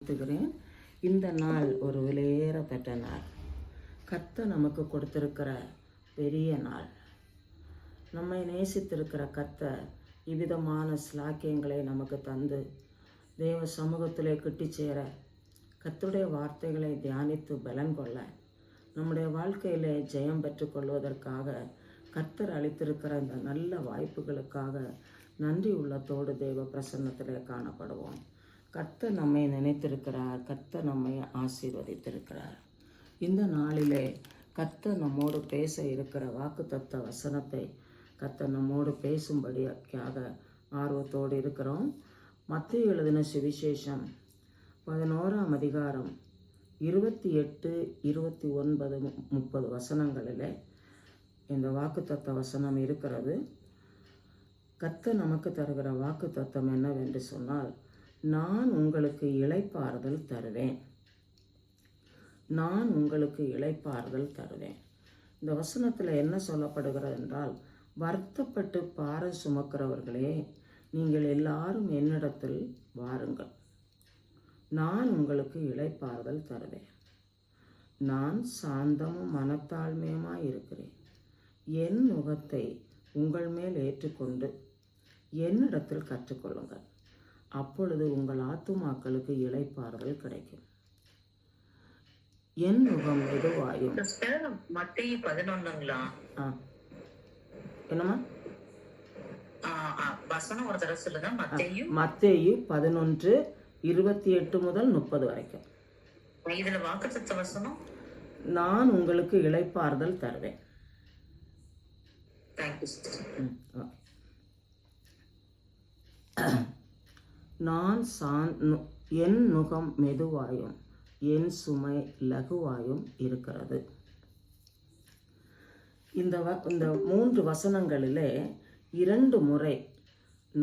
வாழ்த்துகிறேன். இந்த நாள் ஒரு விலையேற பெற்ற நாள். கர்த்தர் நமக்கு கொடுத்திருக்கிற பெரிய நாள். நம்மை நேசித்திருக்கிற கர்த்தர் இவ்விதமான ஸ்லாக்கியங்களை நமக்கு தந்து தேவ சமூகத்திலே கிட்டி சேர, கர்த்தருடைய வார்த்தைகளை தியானித்து பலன் கொள்ள, நம்முடைய வாழ்க்கையிலே ஜெயம் பெற்றுக்கொள்வதற்காக கர்த்தர் அளித்திருக்கிற இந்த நல்ல வாய்ப்புகளுக்காக நன்றி உள்ளத்தோடு தேவ பிரசன்னத்திலே காணப்படுவோம். கர்த்தர் நம்மை நினைத்திருக்கிறார், கர்த்தர் நம்மை ஆசீர்வதித்திருக்கிறார். இந்த நாளிலே கர்த்தர் நம்மோடு பேச இருக்கிற வாக்குத்தத்த வசனத்தை கர்த்தர் நம்மோடு பேசும்படியாக ஆர்வத்தோடு இருக்கிறோம். மத்தேயு எழுதின சுவிசேஷம் 11ஆம் அதிகாரம் 28, 29, 30 வசனங்களிலே இந்த வாக்குத்தத்த வசனம் இருக்கிறது. கர்த்தர் நமக்கு தருகிற வாக்குத்தத்தம் என்னவென்று சொன்னால், நான் உங்களுக்கு இளைப்பாறுதல் தருவேன். நான் உங்களுக்கு இளைப்பாறுதல் தருவேன். இந்த வசனத்தில் என்ன சொல்லப்படுகிறது என்றால், வருத்தப்பட்டு பாரம் சுமக்கிறவர்களே, நீங்கள் எல்லாரும் என்னிடத்தில் வாருங்கள், நான் உங்களுக்கு இளைப்பாறுதல் தருவேன். நான் சாந்தமும் மனத்தாழ்மையுமாய் இருக்கிறேன். என் நுகத்தை உங்கள் மேல் ஏற்றுக்கொண்டு என்னிடத்தில் கற்றுக்கொள்ளுங்கள், அப்பொழுது உங்கள் ஆத்துமாக்களுக்கு இளைப்பாறுதல் கிடைக்கும். என் நுகம் எதுவாயும். மத்தேயு 11ங்களா? என்னம்மா வசனம் ஒரு தடவை சொல்லுங்க. மத்தேயு 11, 28 முதல் 30 வரைக்கும். இதுல வாக்குத்தத்த வசனம், நான் உங்களுக்கு இளைப்பாறுதல் தருவேன். நான் என் நுகம் மெதுவாயும் என் சுமை லகுவாயும் இருக்கிறது. இந்த 3 வசனங்களிலே 2 முறை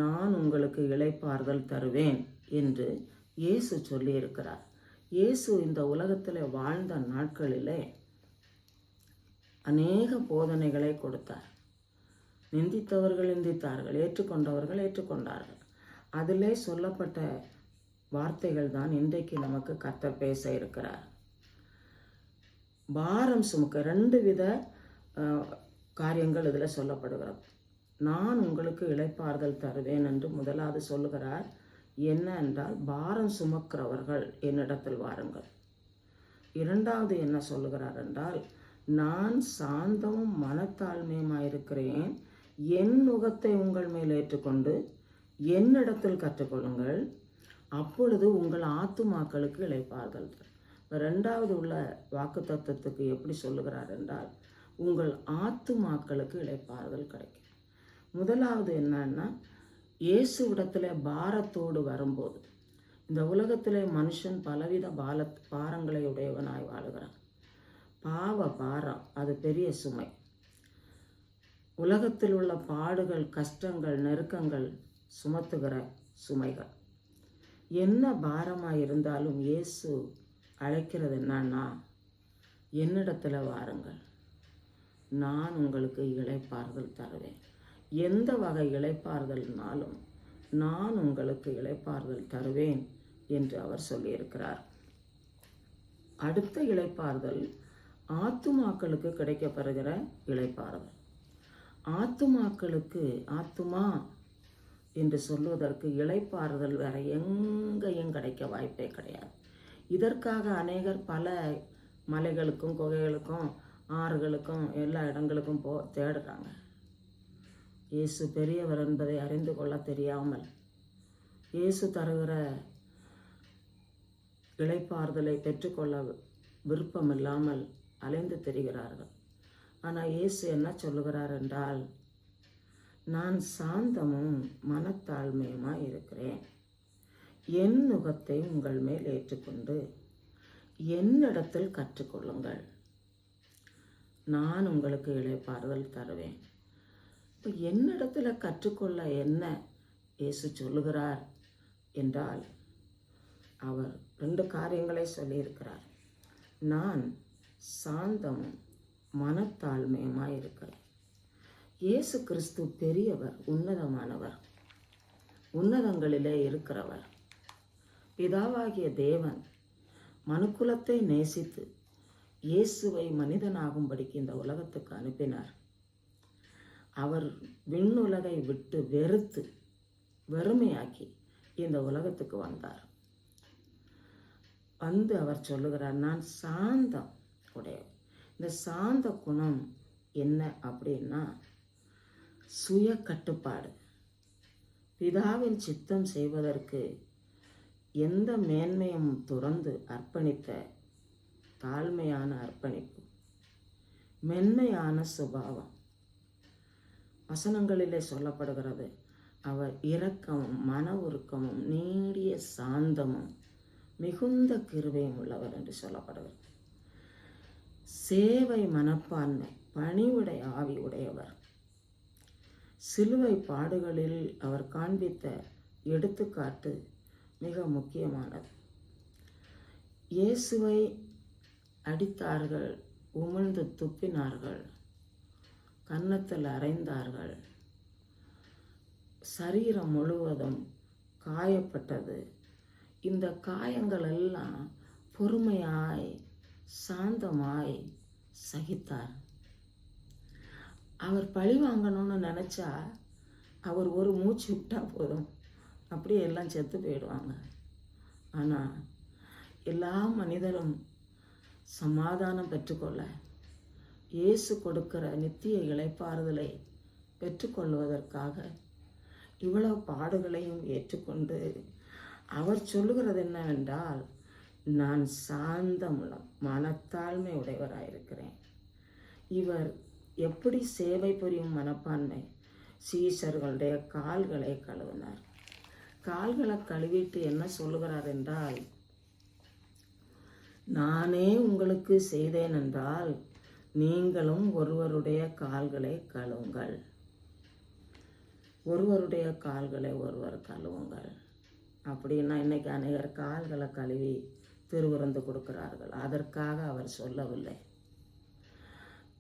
நான் உங்களுக்கு இளைப்பாறுதல் தருவேன் என்று இயேசு சொல்லியிருக்கிறார். இயேசு இந்த உலகத்தில் வாழ்ந்த நாட்களிலே அநேக போதனைகளை கொடுத்தார். நிந்தித்தவர்கள் நிந்தித்தார்கள், ஏற்றுக்கொண்டவர்கள் ஏற்றுக்கொண்டார்கள். அதிலே சொல்லப்பட்ட வார்த்தைகள் தான் இன்றைக்கு நமக்கு கர்த்தர் பேச இருக்கிறார். பாரம் சுமக்க 2 வித காரியங்கள் இதில் சொல்லப்படுகிறது. நான் உங்களுக்கு இளைப்பாறுதல் தருவேன் என்று முதலாவது சொல்லுகிறார். என்ன என்றால், பாரம் சுமக்கிறவர்கள் என்னிடத்தில் வாருங்கள். 2வது என்ன சொல்லுகிறார் என்றால், நான் சாந்தமும் மனத்தாழ்மையுமாயிருக்கிறேன். என் நுகத்தை உங்கள் மேல் ஏற்றுக்கொண்டு என்னிடத்தில் கற்றுக்கொள்ளுங்கள், அப்பொழுது உங்கள் ஆத்துமாக்களுக்கு இளைப்பாறுதல். 2வது உள்ள வாக்கு தத்துவத்துக்கு எப்படி சொல்லுகிறார் என்றால், உங்கள் ஆத்துமாக்களுக்கு இளைப்பாறுதல் கிடைக்கும். முதலாவது என்னன்னா, இயேசுவிடத்தில் பாரத்தோடு வரும்போது, இந்த உலகத்திலே மனுஷன் பலவித பாரங்களை உடையவனாய் வாழுகிறான். பாவ பாரம் அது பெரிய சுமை. உலகத்தில் உள்ள பாடுகள், கஷ்டங்கள், நெருக்கங்கள் சுமத்துகிற சுமைகள். என்ன பாரமாக இருந்தாலும் இயேசு அழைக்கிறது என்னன்னா, என்னிடத்தில் வாருங்கள், நான் உங்களுக்கு இளைப்பாறுதல் தருவேன். எந்த வகை இளைப்பாறுதல்னாலும் நான் உங்களுக்கு இளைப்பாறுதல் தருவேன் என்று அவர் சொல்லியிருக்கிறார். அடுத்த இளைப்பாறுதல் ஆத்துமாக்களுக்கு கிடைக்கப்பெறுகிற இளைப்பாறுதல். ஆத்துமாக்களுக்கு, ஆத்துமா என்று சொல்வதற்கு இளைப்பாறுதல் வேற எங்கேயும் கிடைக்க வாய்ப்பே கிடையாது. இதற்காக அநேகர் பல மலைகளுக்கும் குகைகளுக்கும் ஆறுகளுக்கும் எல்லா இடங்களுக்கும் தேடுறாங்க. இயேசு பெரியவர் என்பதை அறிந்து கொள்ள தெரியாமல், இயேசு தருகிற இளைப்பாறுதலை பெற்றுக்கொள்ள விருப்பமில்லாமல் அலைந்து தெரிகிறார்கள். ஆனால் இயேசு என்ன சொல்லுகிறார் என்றால், நான் சாந்தமும் மனத்தாழ்மையுமாய் இருக்கிறேன். என் நுகத்தை உங்கள் மேல் ஏற்றுக்கொண்டு என்னிடத்தில் கற்றுக்கொள்ளுங்கள், நான் உங்களுக்கு இளைப்பாறுதல் தருவேன். இப்போ என்னிடத்தில் கற்றுக்கொள்ள என்ன இயேசு சொல்லுகிறார் என்றால், அவர் 2 காரியங்களை சொல்லியிருக்கிறார். நான் சாந்தமும் மனத்தாழ்மையுமாய் இருக்கிறேன். இயேசு கிறிஸ்து பெரியவர், உன்னதமானவர், உன்னதங்களிலே இருக்கிறவர். பிதாவாகிய தேவன் மனுக்குலத்தை நேசித்து இயேசுவை மனிதனாகும்படிக்கு இந்த உலகத்துக்கு அனுப்பினார். அவர் விண்ணுலகை விட்டு வெறுத்து வெறுமையாக்கி இந்த உலகத்துக்கு வந்தார். வந்து அவர் சொல்லுகிறார், நான் சாந்தம் உடையவர். இந்த சாந்த குணம் என்ன அப்படின்னா சுய கட்டுப்பாடு. பிதாவின் சித்தம் செய்வதற்கு எந்த மேன்மையும் துறந்து அர்ப்பணித்த தாழ்மையான அர்ப்பணிப்பு, மென்மையான சுபாவம். வசனங்களிலே சொல்லப்படுகிறது, அவர் இரக்கமும் மன உருக்கமும் நீடிய சாந்தமும் மிகுந்த கிருபையும் உள்ளவர் என்று சொல்லப்படுகிறது. சேவை மனப்பான்மை, பணிவுடை ஆவி உடையவர். சிலுவை பாடுகளில் அவர் காண்பித்த எடுத்துக்காட்டு மிக முக்கியமானது. இயேசுவை அடித்தார்கள், உமிழ்ந்து துப்பினார்கள், கன்னத்தில் அறைந்தார்கள், சரீரம் முழுவதும் காயப்பட்டது. இந்த காயங்கள் எல்லாம் பொறுமையாய் சாந்தமாய் சகித்தார். அவர் பழி வாங்கணும்னு நினச்சா அவர் ஒரு மூச்சு விட்டா போதும், அப்படியே எல்லாம் செத்து போயிடுவாங்க. ஆனால் எல்லா மனிதரும் சமாதானம் பெற்றுக்கொள்ள இயேசு கொடுக்கிற நித்திய இளைப்பாறுதலை பெற்றுக்கொள்வதற்காக இவ்வளவு பாடுகளையும் ஏற்றுக்கொண்டு அவர் சொல்லுகிறது என்னவென்றால், நான் சாந்தமுள்ள மனத்தாழ்மை உடையவராயிருக்கிறேன். இவர் எப்படி சேவை புரியும் மனப்பான்மை. சீஷர்களுடைய கால்களை கழுவினார். கால்களை கழுவிட்டு என்ன சொல்லுகிறார் என்றால், நானே உங்களுக்கு செய்தேன் என்றால் நீங்களும் ஒருவருடைய கால்களை கழுவுங்கள். ஒருவருடைய கால்களை ஒருவர் கழுவுங்கள். அப்படின்னா இன்னைக்கு அநேகர் கால்களை கழுவி திருவிருந்து கொடுக்கிறார்கள். அதற்காக அவர் சொல்லவில்லை.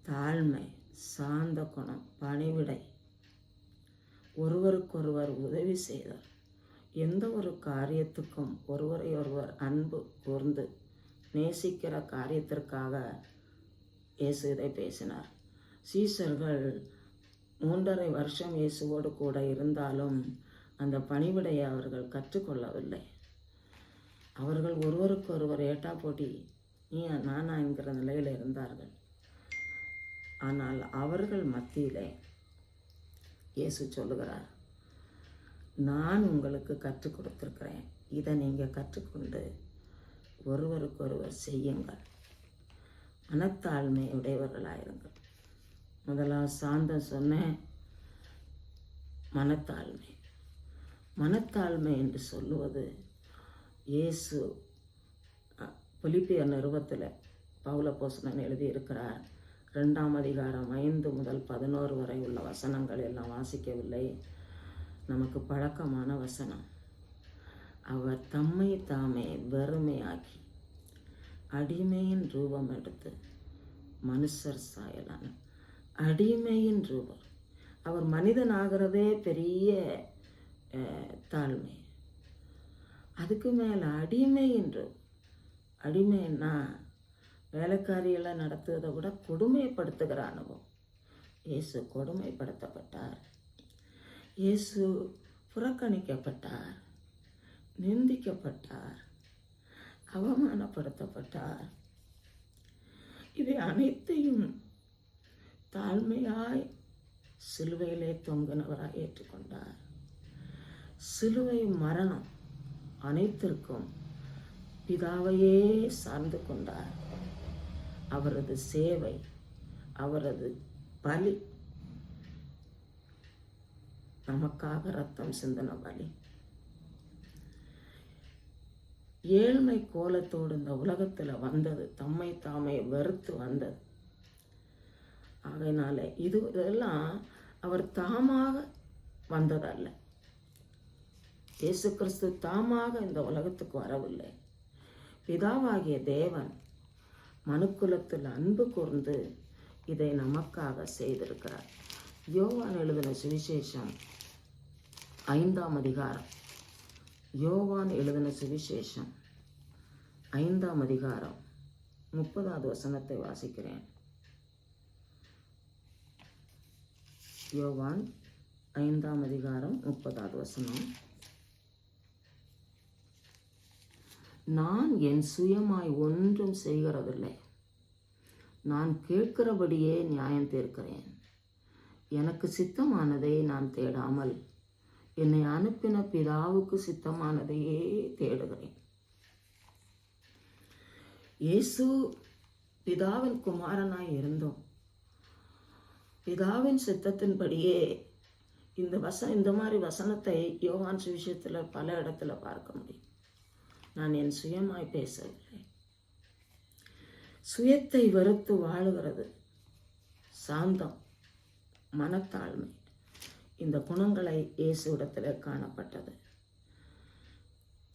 தாழ்மை, சாந்த குணம், பணிவிடை, ஒருவருக்கொருவர் உதவி செய்தார். எந்த ஒரு காரியத்துக்கும் ஒருவரை ஒருவர் அன்பு கூர்ந்து நேசிக்கிற காரியத்திற்காக இயேசு இதை பேசினார். சீஷர்கள் 3.5 வருஷம் இயேசுவோடு கூட இருந்தாலும் அந்த பணிவிடையை அவர்கள் கற்றுக்கொள்ளவில்லை. அவர்கள் ஒருவருக்கொருவர் ஏட்டா போட்டி நீ நானா என்கிற நிலையில் இருந்தார்கள். ஆனால் அவர்கள் மத்தியிலே இயேசு சொல்லுகிறார், நான் உங்களுக்கு கற்றுக் கொடுத்துருக்கிறேன், இதை நீங்கள் கற்றுக்கொண்டு ஒருவருக்கொருவர் செய்யுங்கள். மனத்தாழ்மை உடையவர்களாயிருங்கள். முதலாவது சாந்தம் சொன்னேன். மனத்தாழ்மை. மனத்தாழ்மை என்று சொல்லுவது இயேசு பிலிப்பியர் நிருபத்தில் பவுலப்போஸ்தலன் எழுதியிருக்கிறார். 2ஆம் அதிகாரம் 5 முதல் 11 வரை உள்ள வசனங்கள் எல்லாம் வாசிக்கவில்லை, நமக்கு பழக்கமான வசனம். அவர் தம்மை தாமே வெறுமையாக்கி அடிமையின் ரூபம் எடுத்து மனுஷர் சாயலான அடிமையின் ரூபம். அவர் மனிதனாகிறதே பெரிய தாழ்மை. அதுக்கு மேலே அடிமையின் ரூபம். அடிமைன்னா வேலைக்காரியெல்லாம் நடத்துவதை விட கொடுமைப்படுத்துகிற அனுபவம். இயேசு கொடுமைப்படுத்தப்பட்டார். இயேசு புறக்கணிக்கப்பட்டார், நிந்திக்கப்பட்டார், அவமானப்படுத்தப்பட்டார். இவை அனைத்தையும் தாழ்மையாய் சிலுவையிலே தொங்கினவராய் ஏற்றுக்கொண்டார். சிலுவை மரணம் அனைத்திற்கும் பிதாவையே சார்ந்து கொண்டார். அவரது சேவை, அவரது பலி, நமக்காக ரத்தம் சிந்தின பலி. ஏழ்மை கோலத்தோடு இந்த உலகத்தில் வந்தது, தம்மை தாமே வெறுத்து வந்தது. ஆகையினால இதெல்லாம் அவர் தாமாக வந்ததல்ல. இயேசு கிறிஸ்து தாமாக இந்த உலகத்துக்கு வரவில்லை. பிதாவாகிய தேவன் மனுக்குலத்தில் அன்பு கூர்ந்து இதை நமக்காக செய்திருக்கிறார். யோவான் எழுதின சுவிசேஷம் 5ஆம் அதிகாரம் யோவான் எழுதின சுவிசேஷம் 5ஆம் அதிகாரம் 30வது வசனத்தை வாசிக்கிறேன். யோவான் 5ஆம் அதிகாரம் 30வது வசனம். நான் என் சுயமாய் ஒன்றும் செய்கிறதில்லை, நான் கேட்கிறபடியே நியாயம் தீர்க்கிறேன். எனக்கு சித்தமானதை நான் தேடாமல் என்னை அனுப்பின பிதாவுக்கு சித்தமானதையே தேடுகிறேன். இயேசு பிதாவின் குமாரனாய் இருந்தோம். பிதாவின் சித்தத்தின்படியே இந்த மாதிரி வசனத்தை யோவான் சுவிசேஷத்தில் பல இடத்துல பார்க்க முடியும். நான் என் சுயமாய் பேசவில்லை. சுயத்தை வெறுத்து வாழுகிறது, சாந்தம், மனத்தாழ்மை, இந்த குணங்களை இயேசுவிடத்தில் காணப்பட்டது.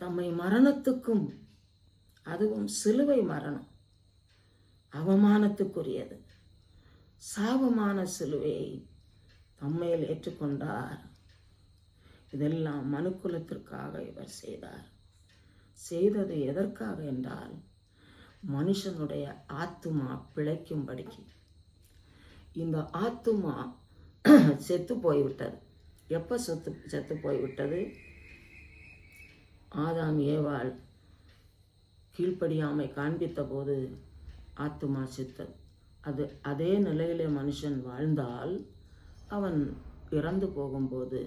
தம்மை மரணத்துக்கும், அதுவும் சிலுவை மரணம் அவமானத்துக்குரியது, சாபமான சிலுவையை தம்மையில் ஏற்றுக்கொண்டார். இதெல்லாம் மனுக்குலத்திற்காக இவர் செய்தார். செய்தது எதற்காக என்றால் மனுஷனுடைய ஆத்துமா பிழைக்கும்படிக்கு. இந்த ஆத்துமா செத்து போய்விட்டது. எப்போ செத்து போய்விட்டது? ஆதாம் ஏவாள் கீழ்ப்படியாமை காண்பித்த போது ஆத்துமா செத்தது. அதே நிலையிலே மனுஷன் வாழ்ந்தால் அவன் இறந்து போகும்போது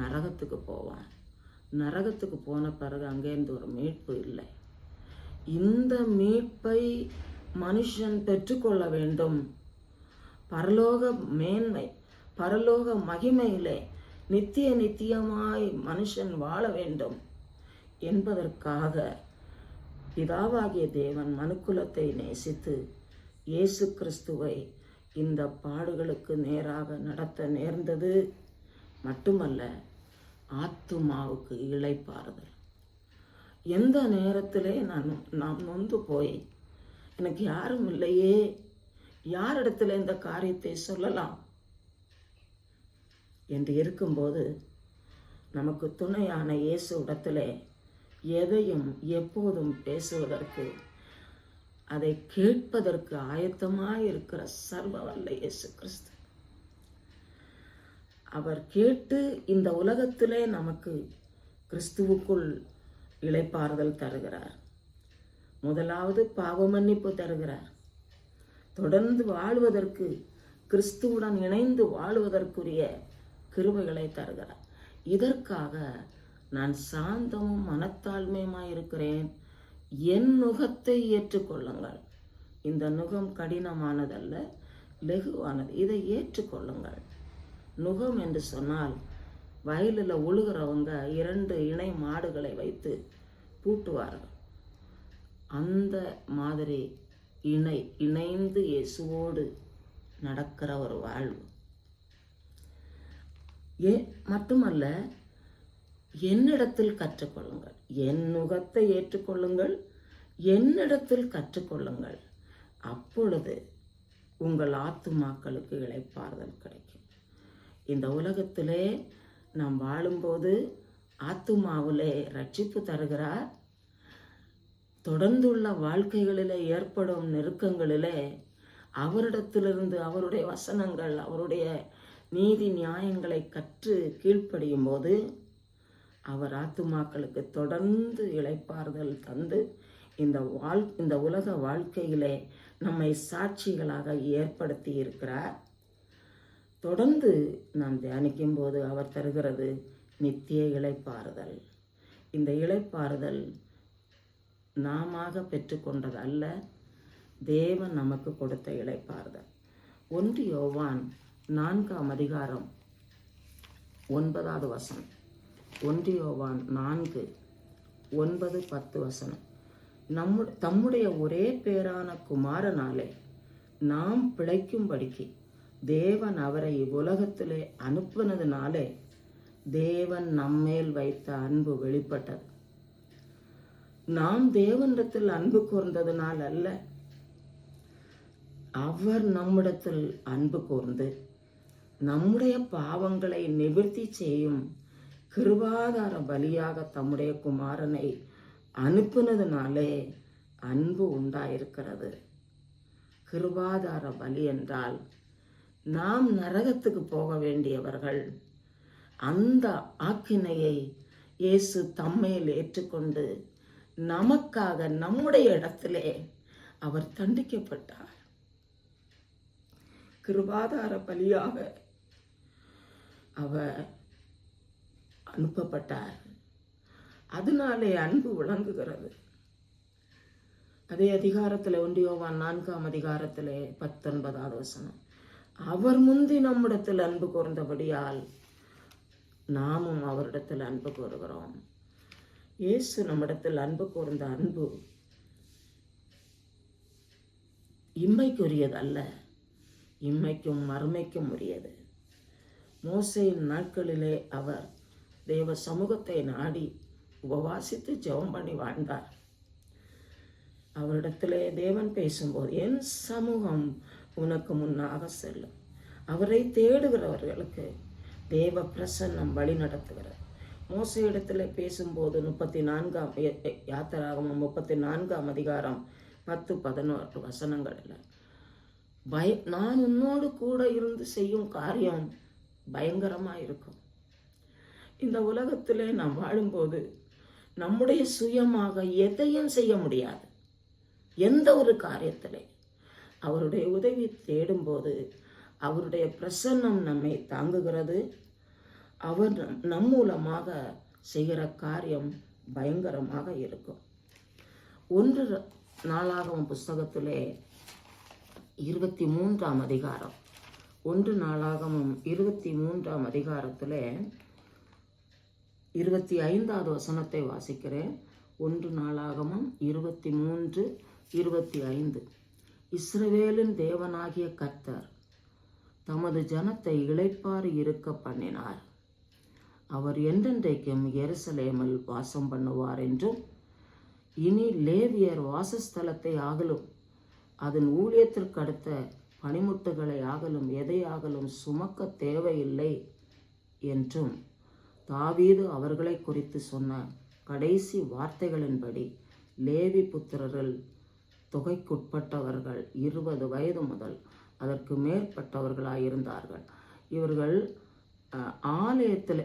நரகத்துக்கு போவான். நரகத்துக்கு போன பிறகு அங்கேருந்து ஒரு மீட்பு இல்லை. இந்த மீட்பை மனுஷன் பெற்றுக்கொள்ள வேண்டும். பரலோக மேன்மை, பரலோக மகிமையிலே நித்தியமாய் மனுஷன் வாழ வேண்டும் என்பதற்காக பிதாவாகிய தேவன் மனுக்குலத்தை நேசித்து இயேசு கிறிஸ்துவை இந்த பாடுகளுக்கு நேராக நடத்த நேர்ந்தது. மட்டுமல்ல, ஆத்துமாவுக்கு இளைப்பாறுதல். எந்த நேரத்திலே நாம் நொந்து போய் எனக்கு யாரும் இல்லையே, யாரிடத்துல இந்த காரியத்தை சொல்லலாம் என்று இருக்கும்போது நமக்கு துணையான இயேசு இடத்திலே எதையும் எப்போதும் பேசுவதற்கு, அதை கேட்பதற்கு ஆயத்தமாய் இருக்கிற சர்வ வல்ல இயேசு கிறிஸ்து. அவர் கேட்டு இந்த உலகத்திலே நமக்கு கிறிஸ்துவுக்குள் இளைப்பாறுதல் தருகிறார். முதலாவது பாவ மன்னிப்பு தருகிறார். தொடர்ந்து வாழ்வதற்கு, கிறிஸ்துவுடன் இணைந்து வாழ்வதற்குரிய கிருபைகளை தருகிறார். இதற்காக நான் சாந்தமும் மனத்தாழ்மையுமாய் இருக்கிறேன், என் நுகத்தை ஏற்றுக்கொள்ளுங்கள். இந்த நுகம் கடினமானதல்ல, லெகுவானது. இதை ஏற்றுக்கொள்ளுங்கள். நுகம் என்று சொன்னால் வயலில் உழுகிறவங்க 2 இணை மாடுகளை வைத்து பூட்டுவார்கள். அந்த மாதிரி இணைந்து இயேசுவோடு நடக்கிற ஒரு வாழ்வு. மட்டுமல்ல, என்னிடத்தில் கற்றுக்கொள்ளுங்கள். என் நுகத்தை ஏற்றுக்கொள்ளுங்கள், என்னிடத்தில் கற்றுக்கொள்ளுங்கள். அப்பொழுது உங்கள் ஆத்துமாக்களுக்கு இளைப்பாறுதல் கிடைக்கும். இந்த உலகத்திலே நாம் வாழும்போது ஆத்துமாவிலே ரட்சிப்பு தருகிறார். தொடர்ந்துள்ள வாழ்க்கைகளிலே ஏற்படும் நெருக்கங்களிலே அவரிடத்திலிருந்து அவருடைய வசனங்கள், அவருடைய நீதி நியாயங்களை கற்று கீழ்ப்படியும் போது அவர் ஆத்துமாக்களுக்கு தொடர்ந்து இளைப்பாறுதல் தந்து இந்த உலக வாழ்க்கையிலே நம்மை சாட்சிகளாக ஏற்படுத்தி இருக்கிறார். தொடர்ந்து நாம் தியானிக்கும் போது அவர் தருகிறது நித்திய இளைப்பாறுதல். இந்த இளைப்பாறுதல் நாம பெற்றுக்கொண்டது அல்ல, தேவன் நமக்கு கொடுத்த இளைப்பாறுதல். 1 யோவான் 4ஆம் அதிகாரம் 9வது வசனம். 1 யோவான் 4, 9, 10 வசனம். தம்முடைய ஒரே பேரான குமாரனாலே நாம் பிழைக்கும்படிக்கு தேவன் அவரை இவ்வுலகத்திலே அனுப்பினதுனாலே தேவன் நம்மேல் வைத்த அன்பு வெளிப்பட்டது. நாம் தேவனிடத்தில் அன்பு கூர்ந்ததுனால் அல்ல, அவர் நம்மிடத்தில் அன்பு கூர்ந்து நம்முடைய பாவங்களை நிவர்த்தி செய்யும் கிருபாதார பலியாக தம்முடைய குமாரனை அனுப்பினதுனாலே அன்பு உண்டாயிருக்கிறது. கிருபாதார பலி என்றால் நாம் நரகத்துக்கு போக வேண்டியவர்கள். அந்த ஆக்கினையை இயேசு தம்மேல் ஏற்றுக்கொண்டு நமக்காக நம்முடைய இடத்திலே அவர் தண்டிக்கப்பட்டார். கிருபாதார பலியாக அவர் அனுப்பப்பட்டார். அதனாலே அன்பு விளங்குகிறது. அதே அதிகாரத்தில் 1 யோவான் 4ஆம் அதிகாரத்திலே 19வது வசனம், அவர் முந்தி நம்மிடத்தில் அன்பு கூர்ந்தபடியால் நாமும் அவரிடத்தில் அன்பு கூறுகிறோம். இயேசு நம்மிடத்தில் அன்பு கூர்ந்த அன்பு இம்மைக்குரியது அல்ல, இம்மைக்கும் மறுமைக்கும் உரியது. மோசேயின் நாட்களிலே அவர் தேவ சமூகத்தை நாடி உபவாசித்து ஜெபம் பண்ணி வாழ்ந்தார். அவரிடத்திலே தேவன் பேசும்போது, என் சமூகம் உனக்கு முன்னாக செல்லும். அவரை தேடுகிறவர்களுக்கு தேவ பிரசன்னம் வழி நடத்துகிறது. மோசே இடத்துல பேசும்போது 34ஆம் யாத்திராகமம் 34ஆம் அதிகாரம் 10-11 வசனங்களில் நான் உன்னோடு கூட இருந்து செய்யும் காரியம் பயங்கரமா இருக்கும். இந்த உலகத்திலே நாம் வாழும்போது நம்முடைய சுயமாக எதையும் செய்ய முடியாது. எந்த ஒரு காரியத்திலே அவருடைய உதவி தேடும்போது அவருடைய பிரசன்னம் நம்மை தாங்குகிறது. அவர் நம் மூலமாக செய்கிற காரியம் பயங்கரமாக இருக்கும். 1 நாளாகமம் புஸ்தகத்திலே 23ஆம் அதிகாரம் 1 நாளாகமம் 23ஆம் அதிகாரத்திலே 25வது வசனத்தை வாசிக்கிறேன். 1 நாளாகமம் 23:25. இஸ்ரவேலின் தேவனாகிய கர்த்தர் தமது ஜனத்தை இளைப்பாறு இருக்க பண்ணினார். அவர் என்றென்றைக்கும் எருசலேமில் வாசம் பண்ணுவார் என்றும், இனி லேவியர் வாசஸ்தலத்தை ஆகலும் அதன் ஊழியத்திற்கு அடுத்த பணிமுட்டுகளை ஆகலும் எதையாகலும் சுமக்க தேவையில்லை என்றும் தாவீது அவர்களை குறித்து சொன்ன கடைசி வார்த்தைகளின்படி லேவி புத்திரர்கள் தொகைக்குட்பட்டவர்கள் 20 வயது முதல் அதற்கு மேற்பட்டவர்களாயிருந்தார்கள். இவர்கள் ஆலயத்தில்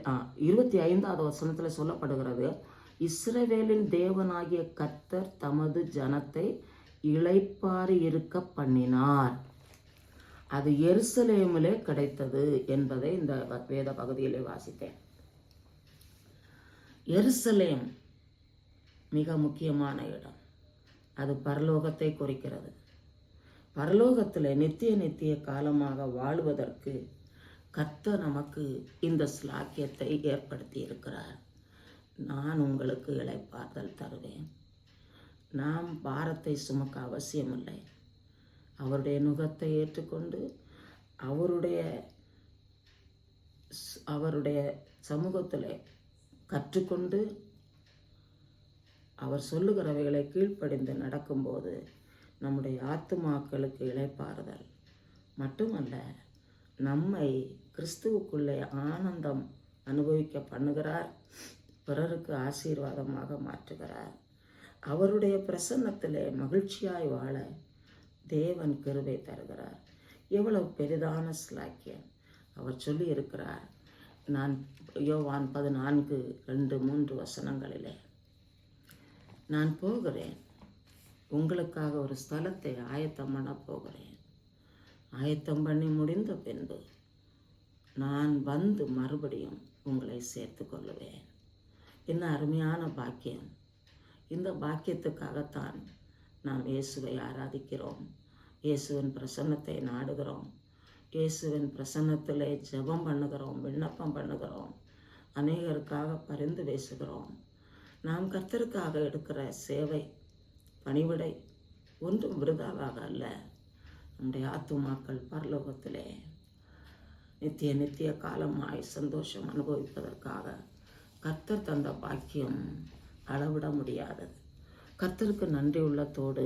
25வது வசனத்தில் சொல்லப்படுகிறது, இஸ்ரவேலின் தேவனாகிய கர்த்தர் தமது ஜனத்தை இளைப்பாறு இருக்க பண்ணினார். அது எருசலேமிலே கிடைத்தது என்பதை இந்த வேத பகுதியிலே வாசித்தேன். எருசலேம் மிக முக்கியமான இடம். அது பரலோகத்தை குறிக்கிறது. பரலோகத்தில் நித்திய காலமாக வாழ்வதற்கு கர்த்தர் நமக்கு இந்த ஸ்லாக்கியத்தை ஏற்படுத்தி இருக்கிறார். நான் உங்களுக்கு இளைப்பாறுதல் தருவேன். நாம் பாரத்தை சுமக்க அவசியமில்லை. அவருடைய நுகத்தை ஏற்றுக்கொண்டு அவருடைய சமூகத்தில் கற்றுக்கொண்டு அவர் சொல்லுகிறவைகளை கீழ்ப்படிந்து நடக்கும்போது நம்முடைய ஆத்துமாக்களுக்கு இளைப்பாறுதல் மட்டுமல்ல, நம்மை கிறிஸ்துவுக்குள்ளே ஆனந்தம் அனுபவிக்க பண்ணுகிறார். பிறருக்கு ஆசீர்வாதமாக மாற்றுகிறார். அவருடைய பிரசன்னத்திலே மகிழ்ச்சியாய் வாழ தேவன் கிருபை தருகிறார். எவ்வளவு பெரிதான ஸ்லாக்கியம். அவர் சொல்லி இருக்கிறார். நான் யோவான் 14:2-3 வசனங்களிலே, நான் போகிறேன், உங்களுக்காக ஒரு ஸ்தலத்தை ஆயத்தம் பண்ண போகிறேன். ஆயத்தம் பண்ணி முடிந்த பின்பு நான் வந்து மறுபடியும் உங்களை சேர்த்து கொள்ளுவேன். என்ன அருமையான பாக்கியம். இந்த பாக்கியத்துக்காகத்தான் நாம் இயேசுவை ஆராதிக்கிறோம். இயேசுவின் பிரசன்னத்தை நாடுகிறோம். இயேசுவின் பிரசன்னத்திலே ஜெபம் பண்ணுகிறோம், விண்ணப்பம் பண்ணுகிறோம், அநேகருக்காக பரிந்து பேசுகிறோம். நாம் கர்த்தருக்காக எடுக்கிற சேவை பணிவிடை ஒன்றும் விருதாவாக அல்ல. நம்முடைய ஆத்துமாக்கள் பரலோகத்திலே நித்திய காலமாய் சந்தோஷம் அனுபவிப்பதற்காக கர்த்தர் தந்த பாக்கியம் அளவிட முடியாதது. கர்த்தருக்கு நன்றி உள்ளத்தோடு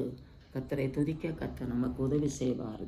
கர்த்தரை துதிக்க கர்த்தர் நமக்கு உதவி செய்வார்.